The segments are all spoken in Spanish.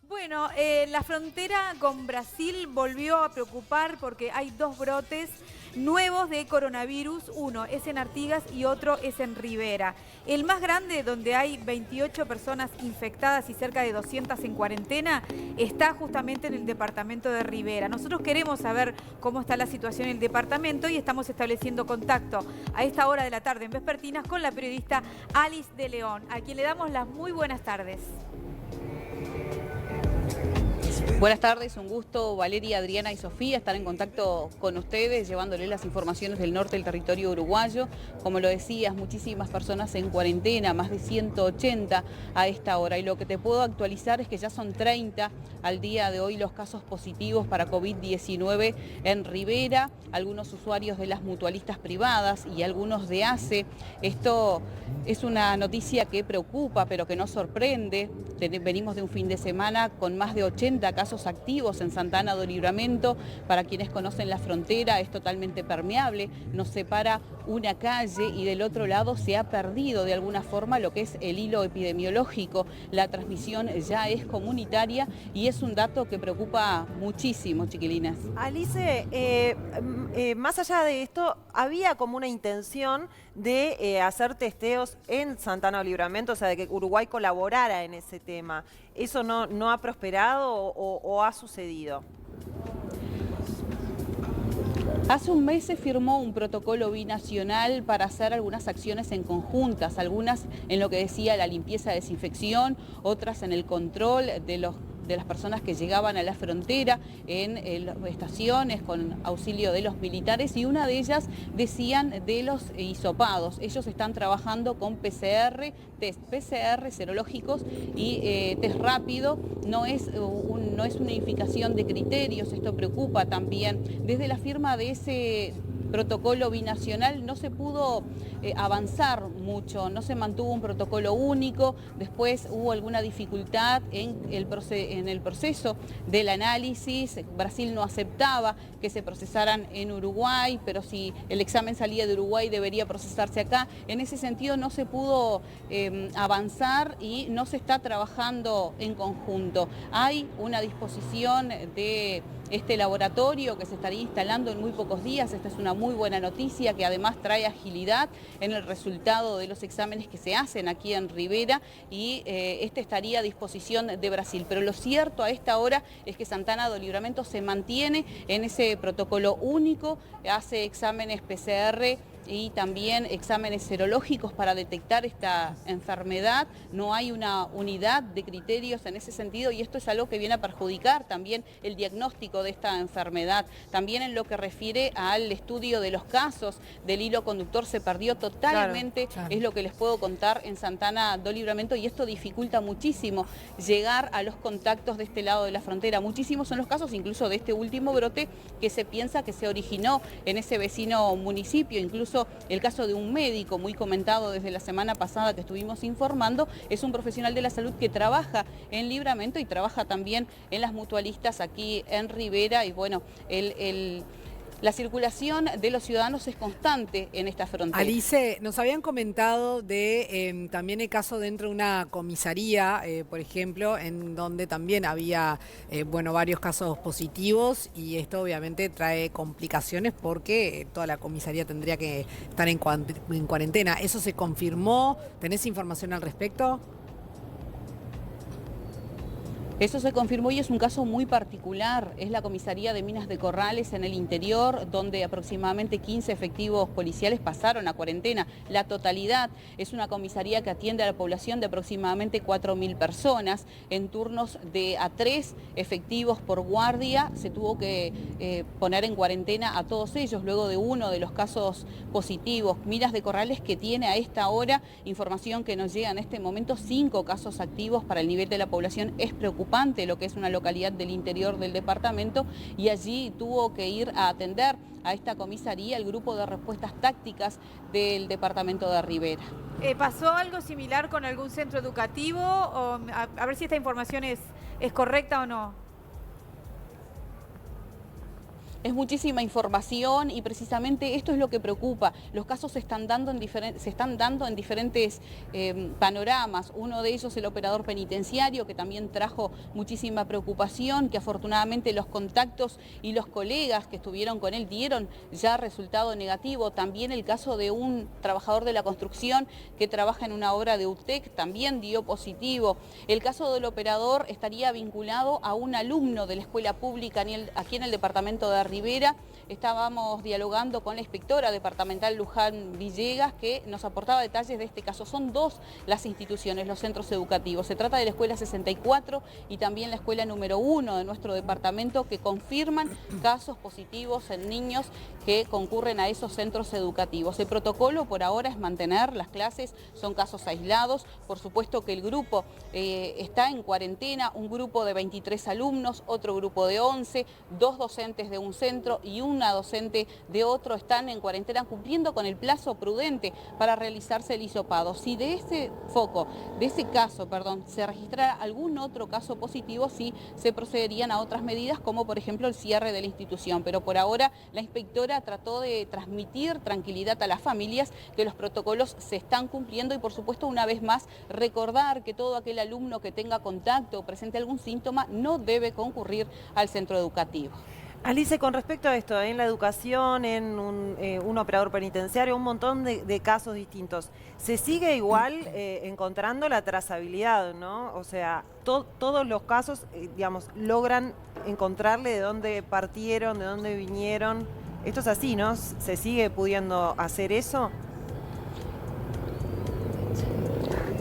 Bueno, la frontera con Brasil volvió a preocupar porque hay dos brotes nuevos de coronavirus. Uno es en Artigas y otro es en Rivera. El más grande, donde hay 28 personas infectadas y cerca de 200 en cuarentena, está justamente en el departamento de Rivera. Nosotros queremos saber cómo está la situación en el departamento y estamos estableciendo contacto a esta hora de la tarde en Vespertinas con la periodista Alice de León, a quien le damos las muy buenas tardes. Buenas tardes, un gusto. Valeria, Adriana y Sofía estar en contacto con ustedes, llevándoles las informaciones del norte del territorio uruguayo. Como lo decías, muchísimas personas en cuarentena, más de 180 a esta hora. Y lo que te puedo actualizar es que ya son 30 al día de hoy los casos positivos para COVID-19 en Rivera, algunos usuarios de las mutualistas privadas y algunos de ACE. Esto es una noticia que preocupa, pero que no sorprende. Venimos de un fin de semana con más de 80 casos activos en Santa Ana do Livramento. Para quienes conocen la frontera, es totalmente permeable, nos separa una calle y del otro lado se ha perdido de alguna forma lo que es el hilo epidemiológico. La transmisión ya es comunitaria y es un dato que preocupa muchísimo, chiquilinas. Alice, más allá de esto, había como una intención de hacer testeos en Santana do Livramento, o sea, de que Uruguay colaborara en ese tema. ¿Eso no ha prosperado o ha sucedido? Hace un mes se firmó un protocolo binacional para hacer algunas acciones en conjuntas, algunas en lo que decía la limpieza, desinfección, otras en el control de las personas que llegaban a la frontera en estaciones con auxilio de los militares, y una de ellas decían de los hisopados. Ellos están trabajando con PCR, test PCR serológicos y test rápido. No es una unificación de criterios, esto preocupa también. Desde la firma de ese protocolo binacional no se pudo avanzar mucho, no se mantuvo un protocolo único. Después hubo alguna dificultad en el proceso del análisis. Brasil no aceptaba que se procesaran en Uruguay, pero si el examen salía de Uruguay debería procesarse acá. En ese sentido no se pudo avanzar y no se está trabajando en conjunto. Hay una disposición de este laboratorio que se estaría instalando en muy pocos días. Esta es una muy buena noticia que además trae agilidad en el resultado de los exámenes que se hacen aquí en Rivera, y este estaría a disposición de Brasil. Pero lo cierto a esta hora es que Santa Ana do Livramento se mantiene en ese protocolo único, hace exámenes PCR y también exámenes serológicos para detectar esta enfermedad. No hay una unidad de criterios en ese sentido, y esto es algo que viene a perjudicar también el diagnóstico de esta enfermedad. También en lo que refiere al estudio de los casos del hilo conductor se perdió totalmente, claro. Es lo que les puedo contar en Santa Ana do Livramento, y esto dificulta muchísimo llegar a los contactos de este lado de la frontera. Muchísimos son los casos, incluso de este último brote, que se piensa que se originó en ese vecino municipio. Incluso el caso de un médico muy comentado desde la semana pasada que estuvimos informando, es un profesional de la salud que trabaja en Livramento y trabaja también en las mutualistas aquí en Rivera, y bueno, la circulación de los ciudadanos es constante en esta frontera. Alice, nos habían comentado de también el caso dentro de una comisaría, por ejemplo, en donde también había varios casos positivos, y esto obviamente trae complicaciones porque toda la comisaría tendría que estar en cuarentena. ¿Eso se confirmó? ¿Tenés información al respecto? Eso se confirmó y es un caso muy particular. Es la comisaría de Minas de Corrales en el interior, donde aproximadamente 15 efectivos policiales pasaron a cuarentena. La totalidad es una comisaría que atiende a la población de aproximadamente 4.000 personas. En turnos de a 3 efectivos por guardia se tuvo que poner en cuarentena a todos ellos luego de uno de los casos positivos. Minas de Corrales, que tiene a esta hora, información que nos llega en este momento, 5 casos activos. Para el nivel de la población es preocupante lo que es una localidad del interior del departamento, y allí tuvo que ir a atender a esta comisaría el grupo de respuestas tácticas del departamento de Rivera. ¿Pasó algo similar con algún centro educativo? O, a ver si esta información es correcta o no. Es muchísima información y precisamente esto es lo que preocupa. Los casos se están dando en diferentes panoramas. Uno de ellos el operador penitenciario, que también trajo muchísima preocupación, que afortunadamente los contactos y los colegas que estuvieron con él dieron ya resultado negativo. También el caso de un trabajador de la construcción que trabaja en una obra de UTEC también dio positivo. El caso del operador estaría vinculado a un alumno de la escuela pública aquí en el departamento de Rivera. Estábamos dialogando con la inspectora departamental Luján Villegas, que nos aportaba detalles de este caso. Son dos las instituciones, los centros educativos. Se trata de la escuela 64 y también la escuela número 1 de nuestro departamento, que confirman casos positivos en niños que concurren a esos centros educativos. El protocolo por ahora es mantener las clases, son casos aislados. Por supuesto que el grupo está en cuarentena, un grupo de 23 alumnos, otro grupo de 11, 2 docentes de un centro y una docente de otro están en cuarentena cumpliendo con el plazo prudente para realizarse el hisopado. Si de ese caso, se registrara algún otro caso positivo, sí se procederían a otras medidas, como por ejemplo el cierre de la institución. Pero por ahora la inspectora trató de transmitir tranquilidad a las familias, que los protocolos se están cumpliendo y por supuesto una vez más recordar que todo aquel alumno que tenga contacto o presente algún síntoma no debe concurrir al centro educativo. Alice, con respecto a esto, en la educación, en un operador penitenciario, un montón de casos distintos, ¿se sigue igual encontrando la trazabilidad, no? O sea, todos los casos, digamos, logran encontrarle de dónde partieron, de dónde vinieron. Esto es así, ¿no? ¿Se sigue pudiendo hacer eso?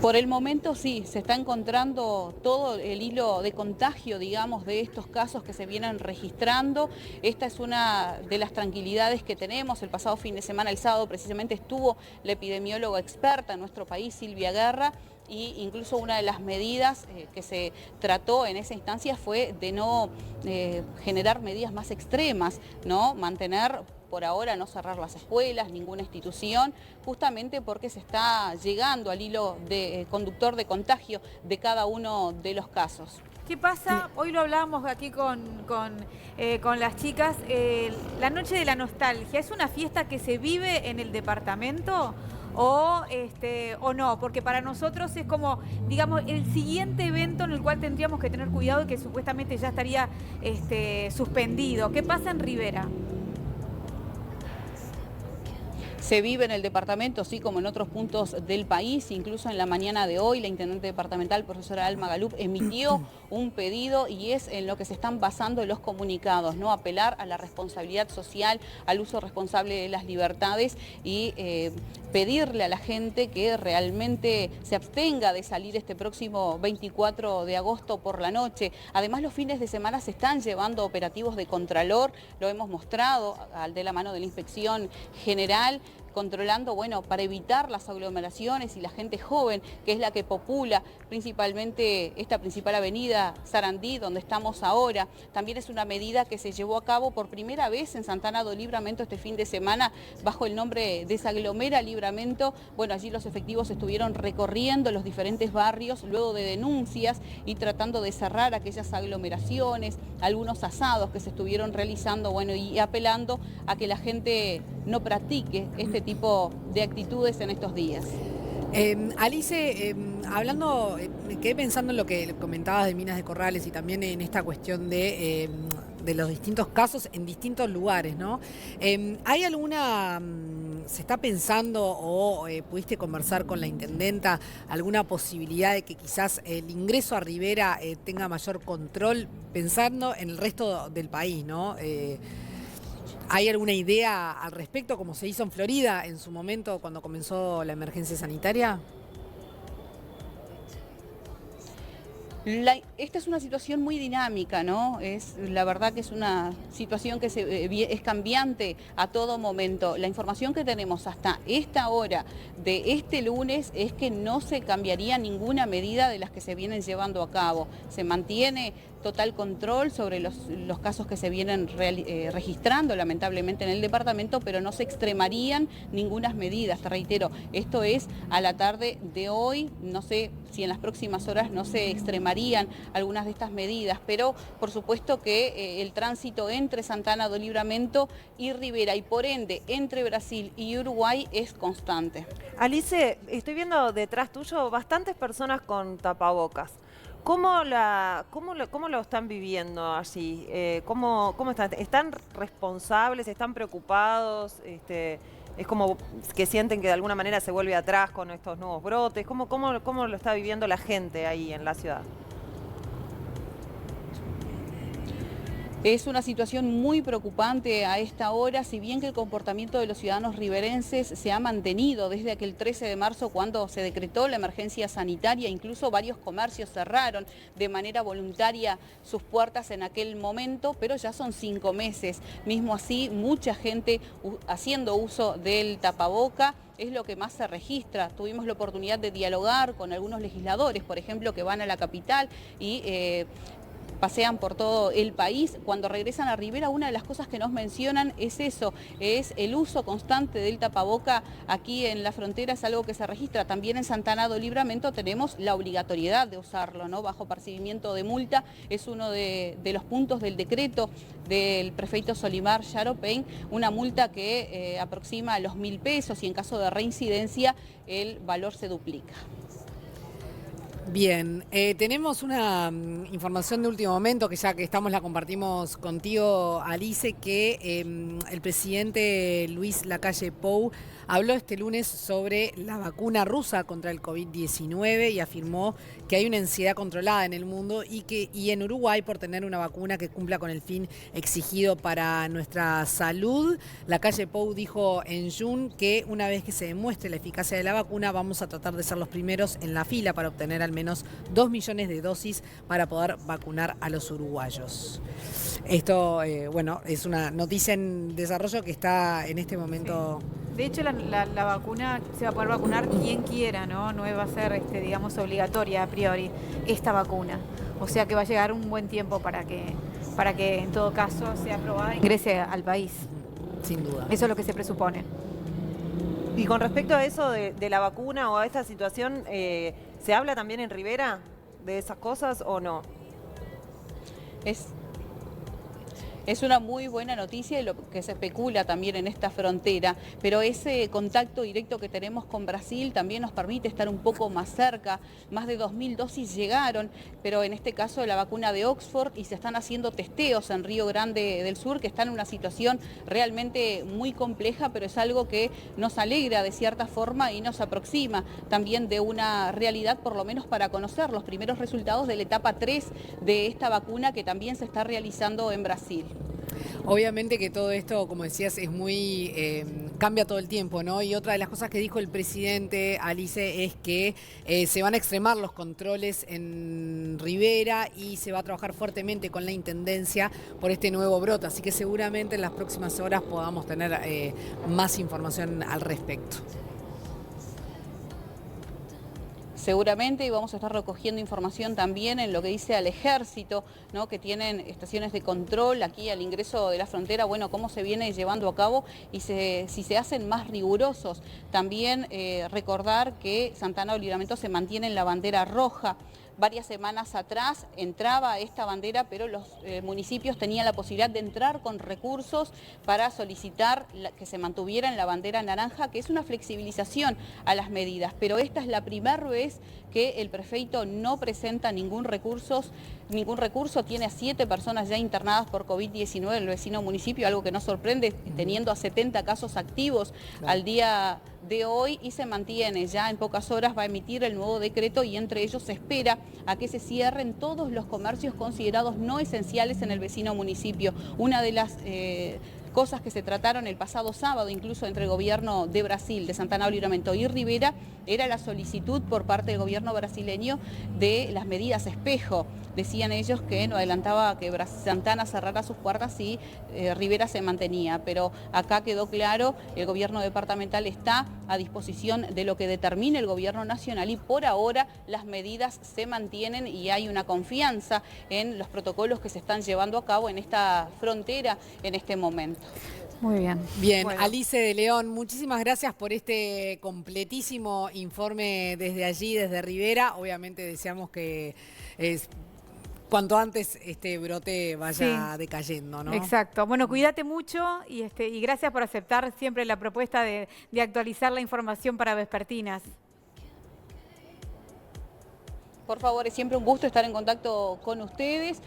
Por el momento sí, se está encontrando todo el hilo de contagio, digamos, de estos casos que se vienen registrando. Esta es una de las tranquilidades que tenemos. El pasado fin de semana, el sábado, precisamente estuvo la epidemióloga experta en nuestro país, Silvia Guerra, y incluso una de las medidas que se trató en esa instancia fue de no generar medidas más extremas, ¿no? Mantener por ahora, no cerrar las escuelas, ninguna institución, justamente porque se está llegando al hilo conductor de contagio de cada uno de los casos. ¿Qué pasa? Hoy lo hablábamos aquí con las chicas, la noche de la nostalgia, ¿es una fiesta que se vive en el departamento o no? Porque para nosotros es como, digamos, el siguiente evento en el cual tendríamos que tener cuidado y que supuestamente ya estaría suspendido. ¿Qué pasa en Rivera? Se vive en el departamento, así como en otros puntos del país. Incluso en la mañana de hoy, la intendente departamental, profesora Alma Galup, emitió un pedido y es en lo que se están basando los comunicados, ¿no? Apelar a la responsabilidad social, al uso responsable de las libertades y pedirle a la gente que realmente se abstenga de salir este próximo 24 de agosto por la noche. Además, los fines de semana se están llevando operativos de contralor, lo hemos mostrado de la mano de la Inspección General, controlando, bueno, para evitar las aglomeraciones y la gente joven, que es la que popula principalmente esta principal avenida Sarandí, donde estamos ahora. También es una medida que se llevó a cabo por primera vez en Santana do Livramento este fin de semana, bajo el nombre Desaglomera Livramento. Bueno, allí los efectivos estuvieron recorriendo los diferentes barrios luego de denuncias y tratando de cerrar aquellas aglomeraciones, algunos asados que se estuvieron realizando, bueno, y apelando a que la gente no practique este tipo de actitudes en estos días. Alice, hablando, me quedé pensando en lo que comentabas de Minas de Corrales y también en esta cuestión de los distintos casos en distintos lugares, ¿no? ¿Hay alguna, se está pensando o pudiste conversar con la intendenta, alguna posibilidad de que quizás el ingreso a Rivera tenga mayor control, pensando en el resto del país, ¿no? ¿Hay alguna idea al respecto, como se hizo en Florida en su momento cuando comenzó la emergencia sanitaria? Esta es una situación muy dinámica, ¿no? La verdad que es una situación que es cambiante a todo momento. La información que tenemos hasta esta hora de este lunes es que no se cambiaría ninguna medida de las que se vienen llevando a cabo. Se mantiene total control sobre los casos que se vienen registrando lamentablemente en el departamento, pero no se extremarían ninguna medidas. Te reitero, esto es a la tarde de hoy, no sé si en las próximas horas no se extremaría extremarían algunas de estas medidas, pero por supuesto que el tránsito entre Santana do Livramento y Rivera y por ende entre Brasil y Uruguay es constante. Alice, estoy viendo detrás tuyo bastantes personas con tapabocas. ¿Cómo lo están viviendo allí? ¿Cómo están? ¿Están responsables? ¿Están preocupados? ¿Es como que sienten que de alguna manera se vuelve atrás con estos nuevos brotes? ¿Cómo lo está viviendo la gente ahí en la ciudad? Es una situación muy preocupante a esta hora, si bien que el comportamiento de los ciudadanos riverenses se ha mantenido desde aquel 13 de marzo cuando se decretó la emergencia sanitaria, incluso varios comercios cerraron de manera voluntaria sus puertas en aquel momento, pero ya son 5 meses. Mismo así, mucha gente haciendo uso del tapaboca. Es lo que más se registra. Tuvimos la oportunidad de dialogar con algunos legisladores, por ejemplo, que van a la capital y pasean por todo el país. Cuando regresan a Rivera, una de las cosas que nos mencionan es eso, es el uso constante del tapaboca aquí en la frontera, es algo que se registra. También en Santana do Livramento tenemos la obligatoriedad de usarlo, ¿no? Bajo percibimiento de multa, es uno de los puntos del decreto del prefeito Solimar Yaropein, una multa que aproxima a los 1.000 pesos y en caso de reincidencia el valor se duplica. Bien, tenemos una información de último momento que ya que estamos la compartimos contigo, Alice, que el presidente Luis Lacalle Pou habló este lunes sobre la vacuna rusa contra el COVID-19 y afirmó que hay una ansiedad controlada en el mundo y en Uruguay por tener una vacuna que cumpla con el fin exigido para nuestra salud. Lacalle Pou dijo en June que una vez que se demuestre la eficacia de la vacuna vamos a tratar de ser los primeros en la fila para obtener al menos 2 millones de dosis para poder vacunar a los uruguayos. Esto, bueno, es una noticia en desarrollo que está en este momento... Sí. De hecho, la vacuna se va a poder vacunar quien quiera, ¿no? No va a ser, digamos, obligatoria a priori esta vacuna. O sea que va a llegar un buen tiempo para que en todo caso sea aprobada e ingrese al país. Sin duda. Eso es lo que se presupone. Y con respecto a eso de la vacuna o a esta situación, ¿se habla también en Rivera de esas cosas o no? Es una muy buena noticia y lo que se especula también en esta frontera, pero ese contacto directo que tenemos con Brasil también nos permite estar un poco más cerca. Más de 2.000 dosis llegaron, pero en este caso la vacuna de Oxford, y se están haciendo testeos en Río Grande del Sur, que está en una situación realmente muy compleja, pero es algo que nos alegra de cierta forma y nos aproxima también de una realidad, por lo menos para conocer los primeros resultados de la etapa 3 de esta vacuna que también se está realizando en Brasil. Obviamente que todo esto, como decías, es muy cambia todo el tiempo, ¿no? Y otra de las cosas que dijo el presidente, Alice, es que se van a extremar los controles en Rivera y se va a trabajar fuertemente con la Intendencia por este nuevo brote. Así que seguramente en las próximas horas podamos tener más información al respecto. Seguramente, y vamos a estar recogiendo información también en lo que dice al ejército, ¿no? Que tienen estaciones de control aquí al ingreso de la frontera, bueno, cómo se viene llevando a cabo y si se hacen más rigurosos. También recordar que Santana do Livramento se mantiene en la bandera roja. Varias semanas atrás entraba esta bandera, pero los municipios tenían la posibilidad de entrar con recursos para solicitar que se mantuviera en la bandera naranja, que es una flexibilización a las medidas. Pero esta es la primera vez que el prefeito no presenta ningún recurso, tiene a 7 personas ya internadas por COVID-19 en el vecino municipio, algo que no sorprende, teniendo a 70 casos activos al día de hoy, y se mantiene. Ya en pocas horas va a emitir el nuevo decreto y entre ellos se espera a que se cierren todos los comercios considerados no esenciales en el vecino municipio. Una de las cosas que se trataron el pasado sábado, incluso entre el gobierno de Brasil, de Santana do Livramento y Rivera, era la solicitud por parte del gobierno brasileño de las medidas espejo. Decían ellos que no adelantaba que Santana cerrara sus puertas y Rivera se mantenía, pero acá quedó claro, el gobierno departamental está a disposición de lo que determine el gobierno nacional y por ahora las medidas se mantienen y hay una confianza en los protocolos que se están llevando a cabo en esta frontera en este momento. Muy bien. Bien, Bueno. Alice de León, muchísimas gracias por este completísimo informe desde allí, desde Rivera. Obviamente deseamos que cuanto antes este brote vaya decayendo, ¿no? Exacto. Bueno, cuídate mucho y gracias por aceptar siempre la propuesta de actualizar la información para Vespertinas. Por favor, es siempre un gusto estar en contacto con ustedes,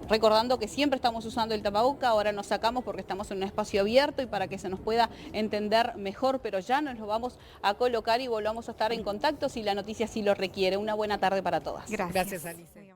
recordando que siempre estamos usando el tapaboca, ahora nos sacamos porque estamos en un espacio abierto y para que se nos pueda entender mejor, pero ya nos lo vamos a colocar y volvamos a estar en contacto si la noticia así lo requiere. Una buena tarde para todas. Gracias. Gracias, Alice.